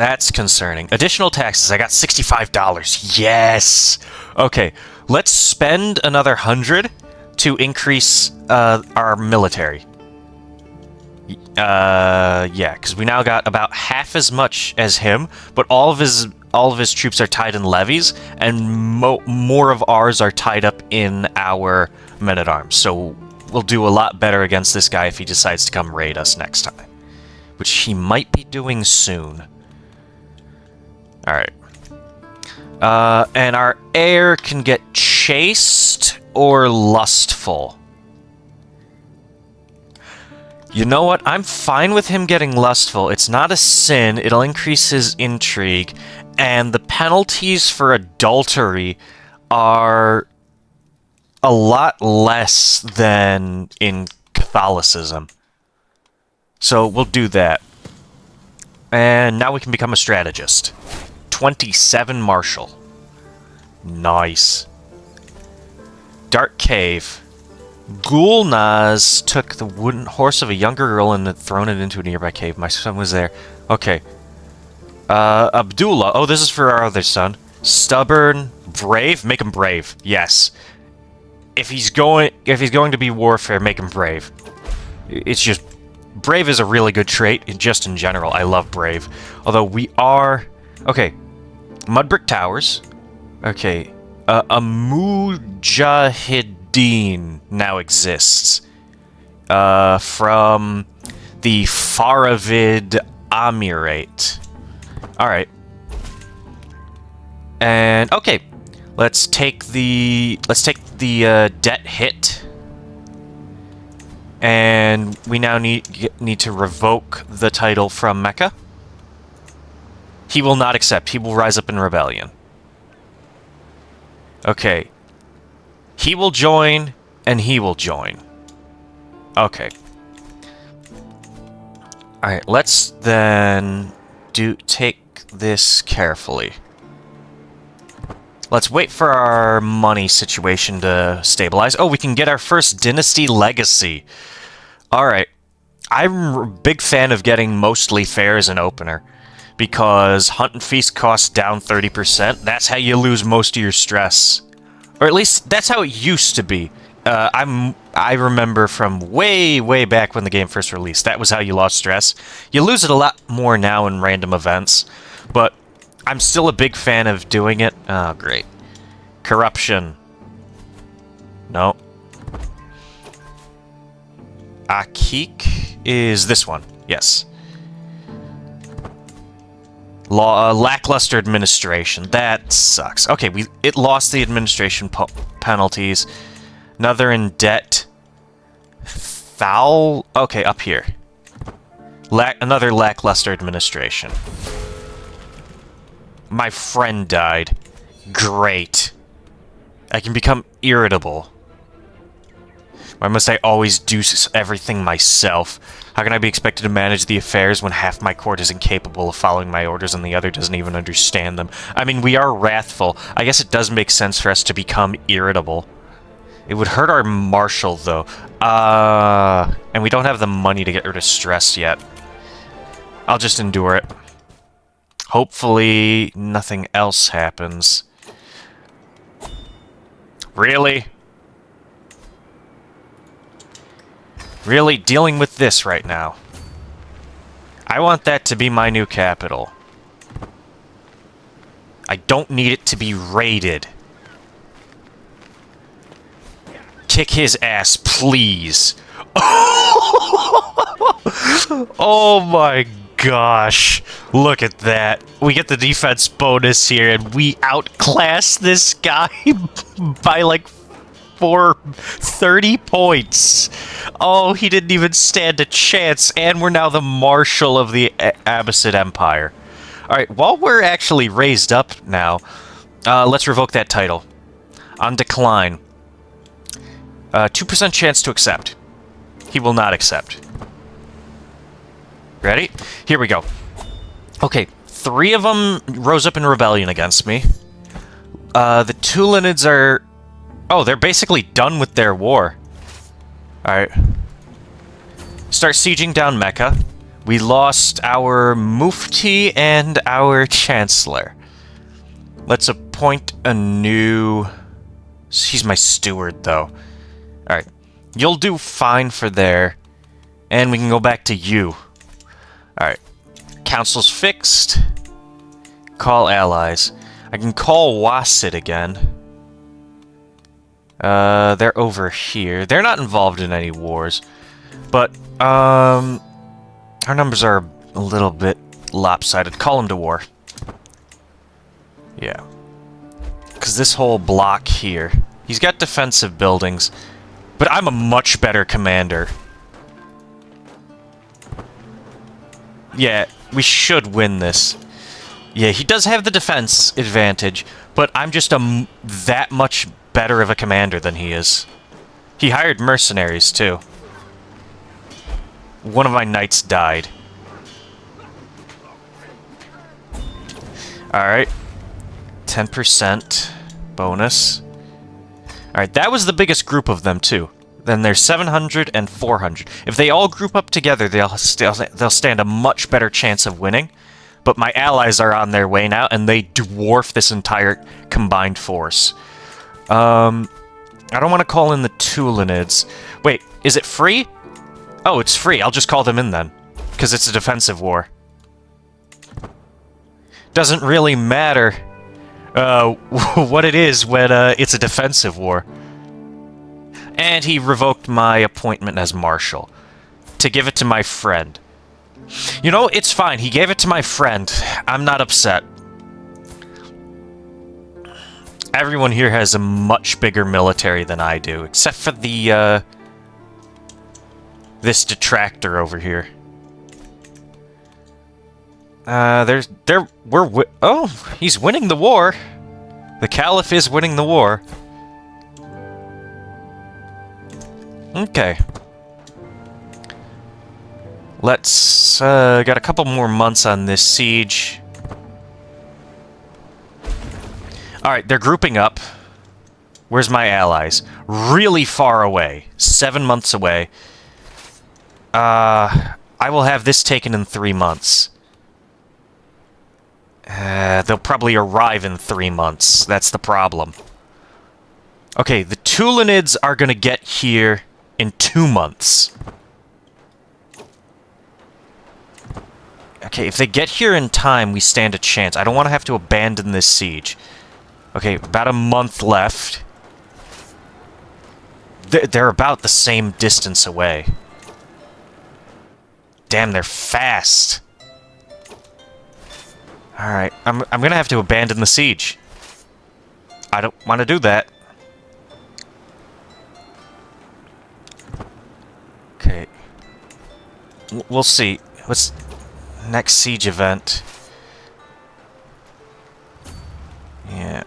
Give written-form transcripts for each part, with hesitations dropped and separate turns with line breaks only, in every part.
That's concerning. Additional taxes. I got $65. Yes! Okay, let's spend another 100 to increase our military. Yeah, because we now got about half as much as him, but all of his troops are tied in levies, and more of ours are tied up in our men-at-arms. So we'll do a lot better against this guy if he decides to come raid us next time, which he might be doing soon. Alright. And our heir can get chaste or lustful. You know what? I'm fine with him getting lustful. It's not a sin. It'll increase his intrigue. And the penalties for adultery are a lot less than in Catholicism. So we'll do that. And now we can become a strategist. 27 Marshal. Nice. Dark Cave. Gulnaz took the wooden horse of a younger girl and had thrown it into a nearby cave. My son was there. Okay. Abdullah. Oh, this is for our other son. Stubborn. Brave. Make him brave. Yes. If he's going to be warfare, make him brave. It's just... Brave is a really good trait, just in general. I love brave. Although we are... Okay. Mudbrick Towers. Okay. A Mujahideen now exists. From the Faravid Amirate. Alright. And, okay. Let's take the debt hit. And we now need to revoke the title from Mecca. He will not accept. He will rise up in rebellion. Okay. He will join, and he will join. Okay. Alright, let's then take this carefully. Let's wait for our money situation to stabilize. Oh, we can get our first dynasty legacy. Alright. I'm a big fan of getting mostly fair as an opener, because Hunt and Feast costs down 30%. That's how you lose most of your stress. Or at least, that's how it used to be. I remember from way back when the game first released, that was how you lost stress. You lose it a lot more now in random events, but I'm still a big fan of doing it. Oh, great. Corruption. No. Akik is this one. Yes. Lackluster administration. That sucks. Okay, it lost the administration penalties. Another in debt. Foul. Okay, up here. Another lackluster administration. My friend died. Great. I can become irritable. Why must I always do everything myself? How can I be expected to manage the affairs when half my court is incapable of following my orders and the other doesn't even understand them? I mean, we are wrathful. I guess it does make sense for us to become irritable. It would hurt our marshal, though. And we don't have the money to get rid of stress yet. I'll just endure it. Hopefully, nothing else happens. Really? Really? Dealing with this right now. I want that to be my new capital. I don't need it to be raided. Kick his ass, please. Oh my gosh. Look at that. We get the defense bonus here, and we outclass this guy by like 30 points. Oh, he didn't even stand a chance, and we're now the Marshal of the Abbasid Empire. Alright, while we're actually raised up now, let's revoke that title. On decline. 2% chance to accept. He will not accept. Ready? Here we go. Okay, 3 of them rose up in rebellion against me. The Tulanids are... Oh, they're basically done with their war. Alright. Start sieging down Mecca. We lost our Mufti and our Chancellor. Let's appoint a new... He's my steward, though. Alright. You'll do fine for there. And we can go back to you. Alright. Council's fixed. Call allies. I can call Wasit again. They're over here. They're not involved in any wars. But, our numbers are a little bit lopsided. Call them to war. Yeah. Because this whole block here, he's got defensive buildings, but I'm a much better commander. Yeah, we should win this. Yeah, he does have the defense advantage, but I'm just that much better of a commander than he is. He hired mercenaries, too. One of my knights died. Alright. 10% bonus. Alright, that was the biggest group of them, too. Then there's 700 and 400. If they all group up together, they'll stand a much better chance of winning. But my allies are on their way now, and they dwarf this entire combined force. I don't want to call in the Tulanids. Wait, is it free? Oh, it's free. I'll just call them in then. Because it's a defensive war. Doesn't really matter what it is when it's a defensive war. And he revoked my appointment as Marshal. To give it to my friend. You know, it's fine. He gave it to my friend. I'm not upset. Everyone here has a much bigger military than I do, except for the, this detractor over here. Oh, he's winning the war. The Caliph is winning the war. Okay. Let's, got a couple more months on this siege. Alright, they're grouping up. Where's my allies? Really far away. 7 months away. I will have this taken in 3 months. They'll probably arrive in 3 months. That's the problem. Okay, the Tulanids are gonna get here in 2 months. Okay, if they get here in time, we stand a chance. I don't want to have to abandon this siege. Okay, about a month left. They're about the same distance away. Damn, they're fast. Alright, I'm gonna have to abandon the siege. I don't want to do that. Okay. We'll see. What's next siege event? Yeah.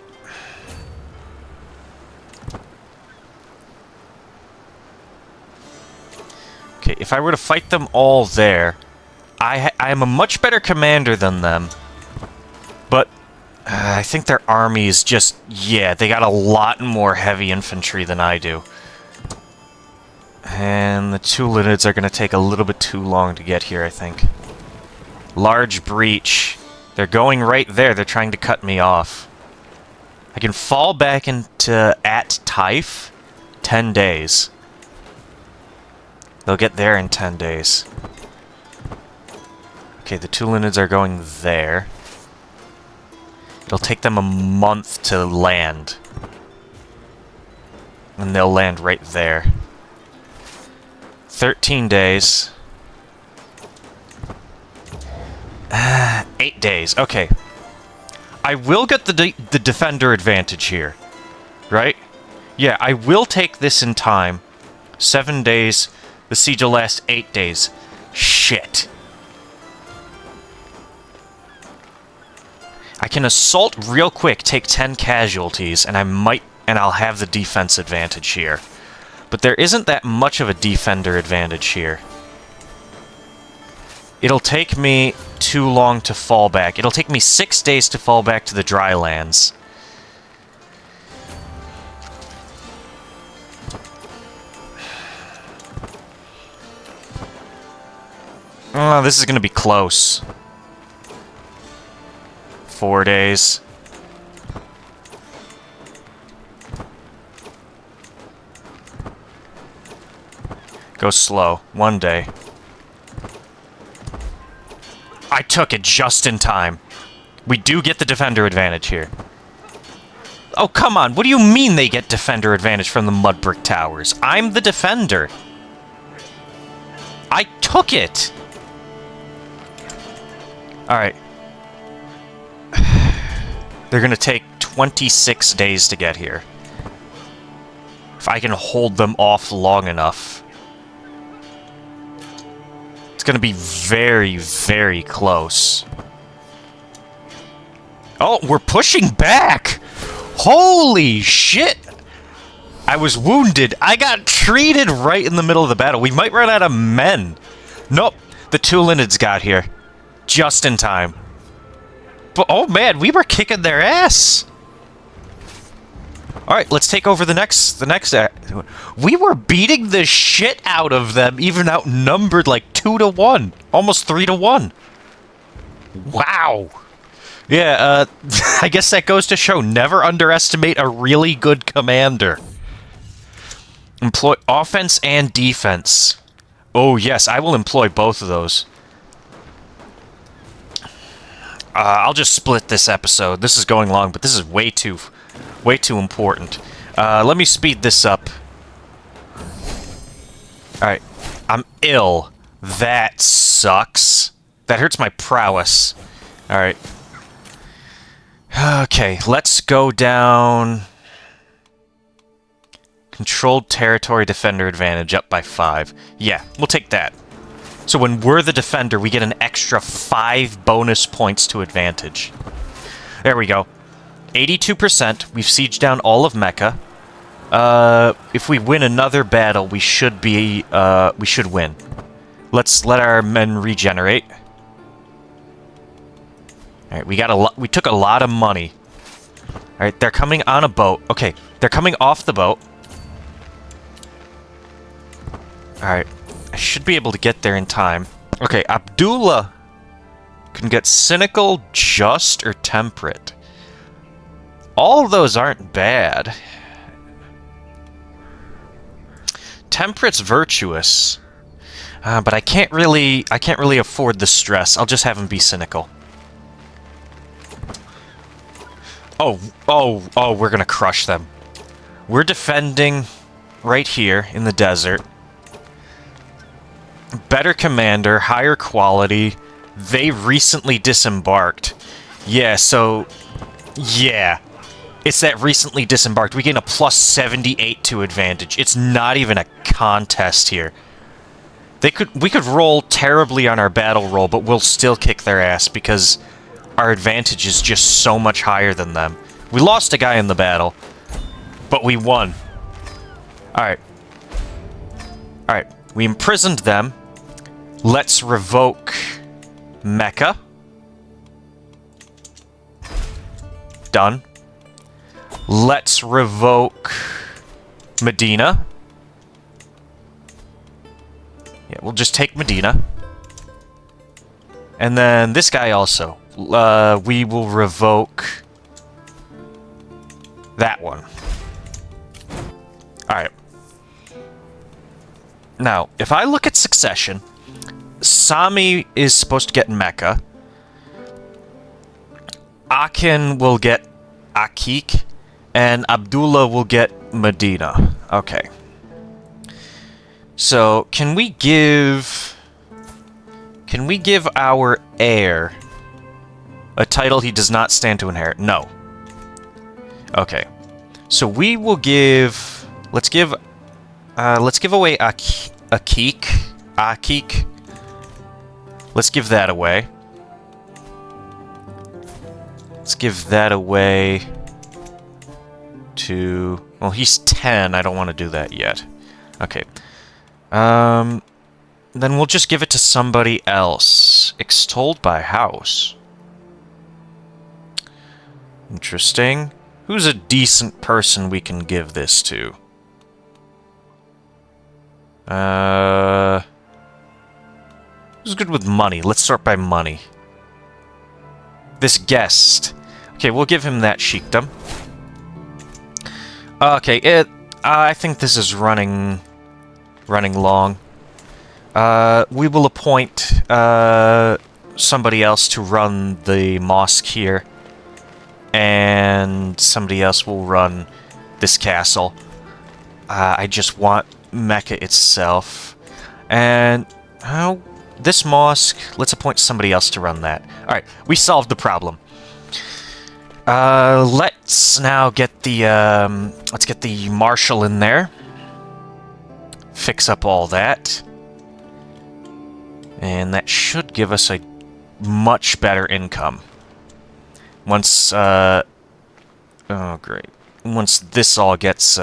Okay, if I were to fight them all there, I am a much better commander than them. But I think their army is just... Yeah, they got a lot more heavy infantry than I do. And the Tulanids are going to take a little bit too long to get here, I think. Large breach. They're going right there. They're trying to cut me off. I can fall back into at Taif 10 days. They'll get there in 10 days. Okay, the Tulanids are going there. It'll take them a month to land. And they'll land right there. 13 days. 8 days. Okay. I will get the defender advantage here. Right? Yeah, I will take this in time. 7 days. The siege will last 8 days. Shit. I can assault real quick, take 10 casualties, and I'll have the defense advantage here. But there isn't that much of a defender advantage here. It'll take me too long to fall back. It'll take me 6 days to fall back to the dry lands. Oh, this is gonna be close. 4 days. Go slow. 1 day. I took it just in time. We do get the defender advantage here. Oh, come on. What do you mean they get defender advantage from the mud brick towers? I'm the defender. I took it. Alright. They're gonna take 26 days to get here. If I can hold them off long enough. It's gonna be very, very close. Oh, we're pushing back! Holy shit! I was wounded. I got treated right in the middle of the battle. We might run out of men. Nope. The Tulinids got here. Just in time. But, oh man, we were kicking their ass! Alright, let's take over the next... We were beating the shit out of them, even outnumbered like 2 to 1. Almost 3 to 1. Wow. Yeah, I guess that goes to show, never underestimate a really good commander. Employ offense and defense. Oh yes, I will employ both of those. I'll just split this episode. This is going long, but this is way too important. Let me speed this up. Alright. I'm ill. That sucks. That hurts my prowess. Alright. Okay, let's go down... Controlled territory defender advantage up by 5. Yeah, we'll take that. So when we're the defender, we get an extra 5 bonus points to advantage. There we go. 82%. We've sieged down all of Mecca. If we win another battle, we should win. Let's let our men regenerate. All right, we took a lot of money. All right, they're coming on a boat. Okay, they're coming off the boat. All right, I should be able to get there in time. Okay, Abdullah can get cynical, just, or temperate. All of those aren't bad. Temperate's virtuous, but I can't really afford the stress. I'll just have him be cynical. Oh, we're gonna crush them. We're defending right here in the desert. Better commander, higher quality. They recently disembarked. Yeah, so... yeah. It's that recently disembarked. We gain a plus 78 to advantage. It's not even a contest here. We could roll terribly on our battle roll, but we'll still kick their ass because our advantage is just so much higher than them. We lost a guy in the battle, but we won. Alright. Alright. We imprisoned them. Let's revoke Mecca. Done. Let's revoke Medina. Yeah, we'll just take Medina. And then this guy also. We will revoke that one. Alright. Now, if I look at succession, Sami is supposed to get Mecca. Akin will get Akik. And Abdullah will get Medina. Okay. So, can we give our heir a title he does not stand to inherit? No. Okay. So we will give... Let's give away Akik. Let's give that away. Let's give that away to... Well, he's 10. I don't want to do that yet. Okay. Then we'll just give it to somebody else. Extolled by house. Interesting. Who's a decent person we can give this to? Who's Who's good with money? Let's sort by money. This guest. Okay, we'll give him that sheikdom. Okay, I think this is running long. We will appoint somebody else to run the mosque here, and somebody else will run this castle. I just want Mecca itself, and this mosque. Let's appoint somebody else to run that. All right, we solved the problem. Let's now get the let's get the marshal in there. Fix up all that. And that should give us a much better income. Once, oh great. Once this all gets,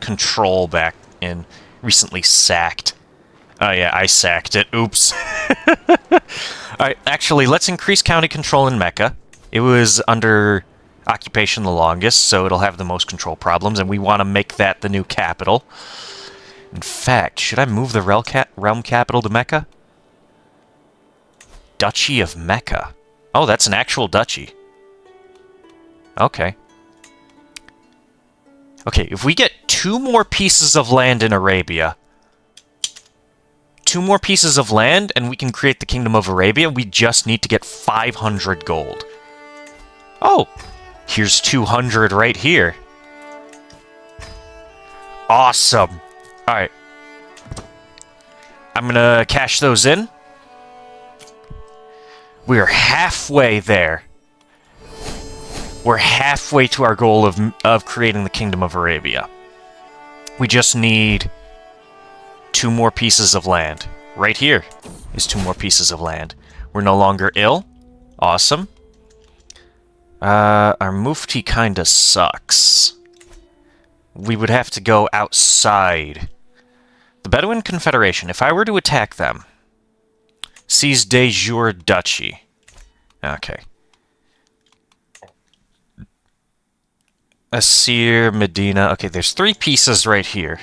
control back in. Recently sacked. Oh yeah, I sacked it. Oops. Alright, actually, let's increase county control in Mecca. It was under occupation the longest, so it'll have the most control problems, and we want to make that the new capital. In fact, should I move the realm capital to Mecca? Duchy of Mecca. Oh, that's an actual duchy. Okay. Okay, if we get 2 more pieces of land in Arabia, 2 more pieces of land, and we can create the Kingdom of Arabia, we just need to get 500 gold. Oh, here's 200 right here. Awesome. Alright. I'm gonna cash those in. We're halfway there. We're halfway to our goal of creating the Kingdom of Arabia. We just need 2 more pieces of land. Right here is 2 more pieces of land. We're no longer ill. Awesome. Our mufti kinda sucks. We would have to go outside. The Bedouin Confederation, if I were to attack them, seize de jure duchy. Okay. Asir, Medina. Okay, there's 3 pieces right here.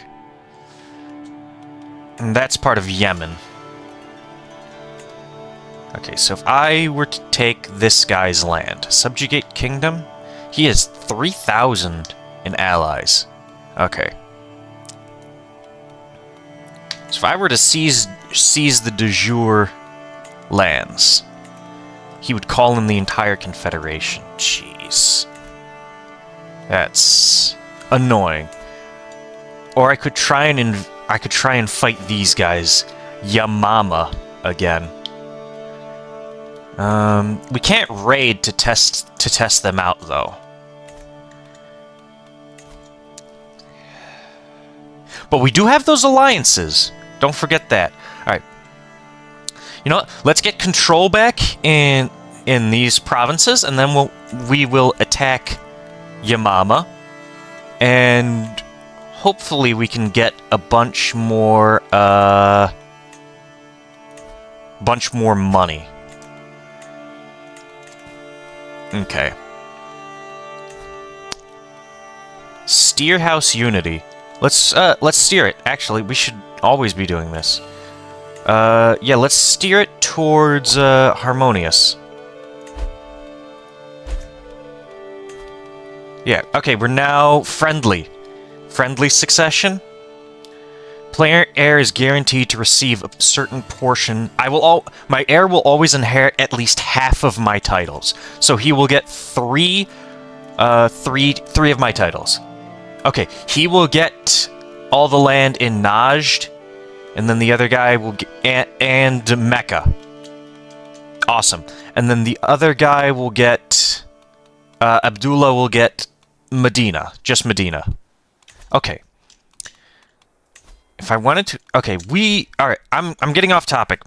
And that's part of Yemen. Okay, so if I were to take this guy's land, subjugate kingdom, he has 3,000 in allies. Okay. So if I were to seize the de jure lands, he would call in the entire Confederation. Jeez. That's annoying. Or I could try and fight these guys, Yamama, again. We can't raid to test them out though. But we do have those alliances. Don't forget that. Alright. You know what? Let's get control back in these provinces, and then we will attack Yamama. And hopefully we can get a bunch more money. Okay. Steer House Unity. Let's steer it. Actually, we should always be doing this. Yeah, let's steer it towards Harmonious. Yeah, okay, we're now friendly. Friendly succession. Player heir is guaranteed to receive a certain portion. My heir will always inherit at least half of my titles. So he will get three of my titles. Okay, he will get all the land in Najd, and then the other guy will get and Mecca. Awesome. And then the other guy will get Abdullah will get Medina, just Medina. Okay. If I wanted to... Okay, Alright, I'm getting off topic.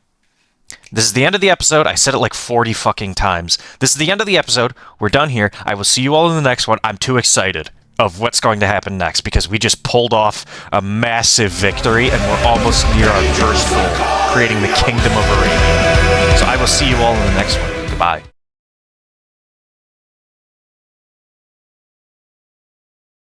This is the end of the episode. I said it like 40 fucking times. This is the end of the episode. We're done here. I will see you all in the next one. I'm too excited of what's going to happen next, because we just pulled off a massive victory, and we're almost near our first goal, creating the Kingdom of Arabia. So I will see you all in the next one. Goodbye.